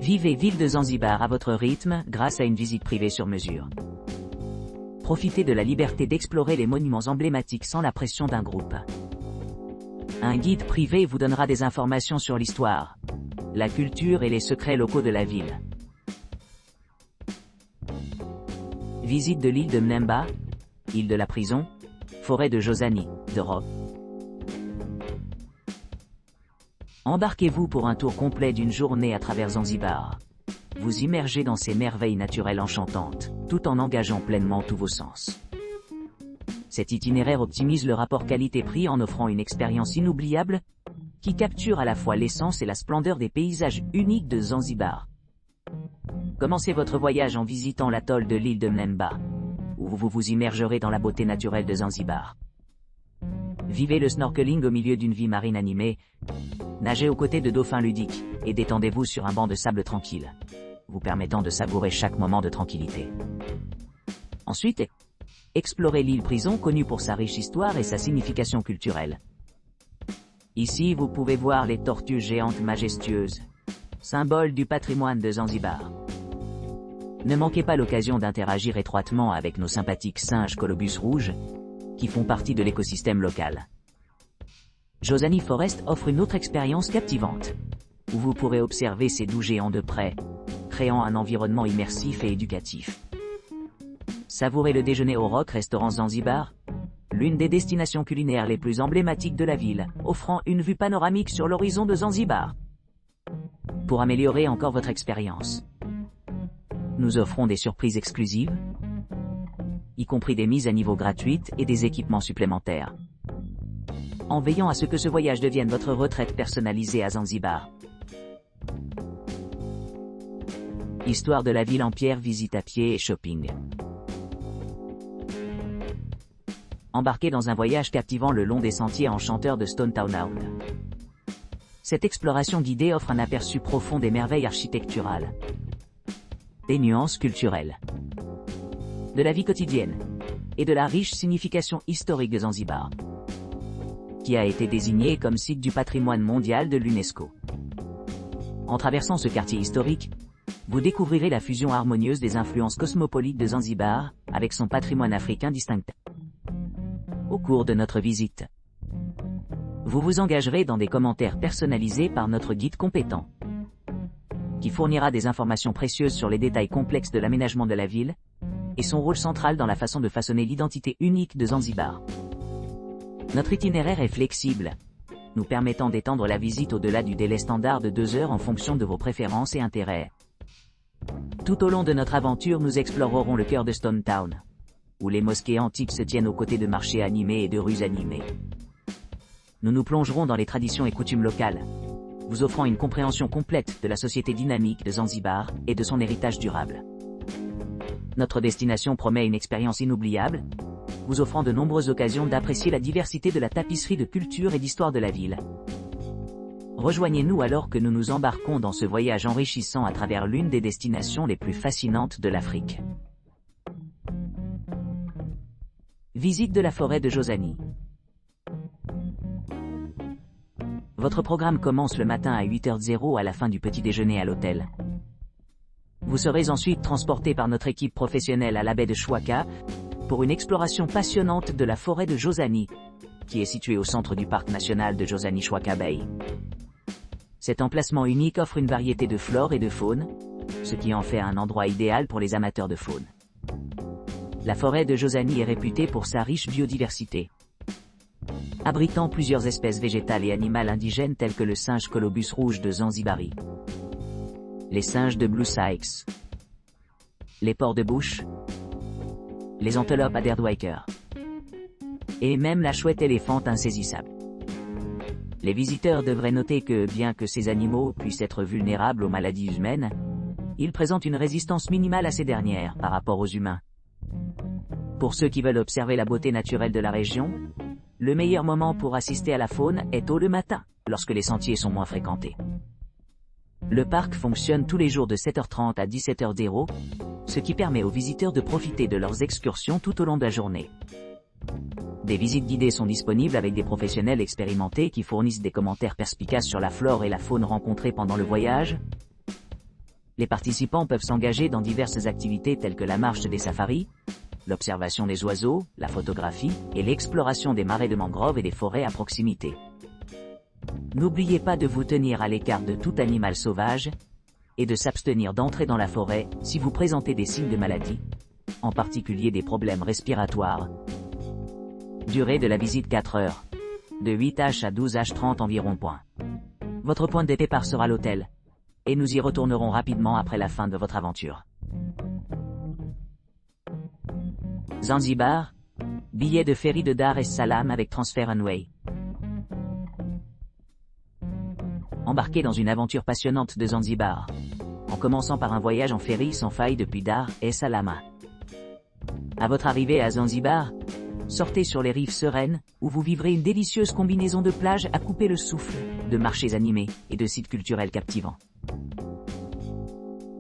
Vivez ville de Zanzibar à votre rythme grâce à une visite privée sur mesure. Profitez de la liberté d'explorer les monuments emblématiques sans la pression d'un groupe. Un guide privé vous donnera des informations sur l'histoire, la culture et les secrets locaux de la ville. Visite de l'île de Mnemba, île de la prison, forêt de Jozani, d'Europe. Embarquez-vous pour un tour complet d'une journée à travers Zanzibar. Vous immergez dans ces merveilles naturelles enchantantes, tout en engageant pleinement tous vos sens. Cet itinéraire optimise le rapport qualité-prix en offrant une expérience inoubliable, qui capture à la fois l'essence et la splendeur des paysages uniques de Zanzibar. Commencez votre voyage en visitant l'atoll de l'île de Mnemba, où vous vous immergerez dans la beauté naturelle de Zanzibar. Vivez le snorkeling au milieu d'une vie marine animée, nagez aux côtés de dauphins ludiques, et détendez-vous sur un banc de sable tranquille, vous permettant de savourer chaque moment de tranquillité. Ensuite, explorez l'île prison connue pour sa riche histoire et sa signification culturelle. Ici, vous pouvez voir les tortues géantes majestueuses, symbole du patrimoine de Zanzibar. Ne manquez pas l'occasion d'interagir étroitement avec nos sympathiques singes colobus rouges, qui font partie de l'écosystème local. Jozani Forest offre une autre expérience captivante, où vous pourrez observer ces doux géants de près, créant un environnement immersif et éducatif. Savourez le déjeuner au Rock Restaurant Zanzibar, l'une des destinations culinaires les plus emblématiques de la ville, offrant une vue panoramique sur l'horizon de Zanzibar. Pour améliorer encore votre expérience, nous offrons des surprises exclusives, y compris des mises à niveau gratuites et des équipements supplémentaires, en veillant à ce que ce voyage devienne votre retraite personnalisée à Zanzibar. Histoire de la ville en pierre, visite à pied et shopping. Embarquez dans un voyage captivant le long des sentiers enchanteurs de Stone Town. Cette exploration guidée offre un aperçu profond des merveilles architecturales, des nuances culturelles, de la vie quotidienne, et de la riche signification historique de Zanzibar, qui a été désigné comme site du patrimoine mondial de l'UNESCO. En traversant ce quartier historique, vous découvrirez la fusion harmonieuse des influences cosmopolites de Zanzibar, avec son patrimoine africain distinct. Au cours de notre visite, vous vous engagerez dans des commentaires personnalisés par notre guide compétent, qui fournira des informations précieuses sur les détails complexes de l'aménagement de la ville, et son rôle central dans la façon de façonner l'identité unique de Zanzibar. Notre itinéraire est flexible, nous permettant d'étendre la visite au-delà du délai standard de 2 heures en fonction de vos préférences et intérêts. Tout au long de notre aventure, nous explorerons le cœur de Stone Town, où les mosquées antiques se tiennent aux côtés de marchés animés et de rues animées. Nous nous plongerons dans les traditions et coutumes locales, vous offrant une compréhension complète de la société dynamique de Zanzibar et de son héritage durable. Notre destination promet une expérience inoubliable, vous offrant de nombreuses occasions d'apprécier la diversité de la tapisserie de culture et d'histoire de la ville. Rejoignez-nous alors que nous nous embarquons dans ce voyage enrichissant à travers l'une des destinations les plus fascinantes de l'Afrique. Visite de la forêt de Jozani. Votre programme commence le matin à 8h00 à la fin du petit déjeuner à l'hôtel. Vous serez ensuite transporté par notre équipe professionnelle à la baie de Chwaka, pour une exploration passionnante de la forêt de Jozani, qui est située au centre du parc national de Jozani Chwaka Bay. Cet emplacement unique offre une variété de flore et de faune, ce qui en fait un endroit idéal pour les amateurs de faune. La forêt de Jozani est réputée pour sa riche biodiversité, abritant plusieurs espèces végétales et animales indigènes telles que le singe colobus rouge de Zanzibari, les singes de Blue Sykes, les porcs de bouche, les antilopes Aderdwaker, et même la chouette éléphante insaisissable. Les visiteurs devraient noter que, bien que ces animaux puissent être vulnérables aux maladies humaines, ils présentent une résistance minimale à ces dernières par rapport aux humains. Pour ceux qui veulent observer la beauté naturelle de la région, le meilleur moment pour assister à la faune est tôt le matin, lorsque les sentiers sont moins fréquentés. Le parc fonctionne tous les jours de 7h30 à 17h00, ce qui permet aux visiteurs de profiter de leurs excursions tout au long de la journée. Des visites guidées sont disponibles avec des professionnels expérimentés qui fournissent des commentaires perspicaces sur la flore et la faune rencontrées pendant le voyage. Les participants peuvent s'engager dans diverses activités telles que la marche des safaris, l'observation des oiseaux, la photographie et l'exploration des marais de mangroves et des forêts à proximité. N'oubliez pas de vous tenir à l'écart de tout animal sauvage et de s'abstenir d'entrer dans la forêt si vous présentez des signes de maladie, en particulier des problèmes respiratoires. Durée de la visite 4 heures. De 8h à 12h30 environ. Votre point de départ sera l'hôtel. Et nous y retournerons rapidement après la fin de votre aventure. Zanzibar. Billet de ferry de Dar es Salaam avec transfert one-way. Embarquez dans une aventure passionnante de Zanzibar, en commençant par un voyage en ferry sans faille depuis Dar es Salaam. À votre arrivée à Zanzibar, sortez sur les rives sereines, où vous vivrez une délicieuse combinaison de plages à couper le souffle, de marchés animés et de sites culturels captivants.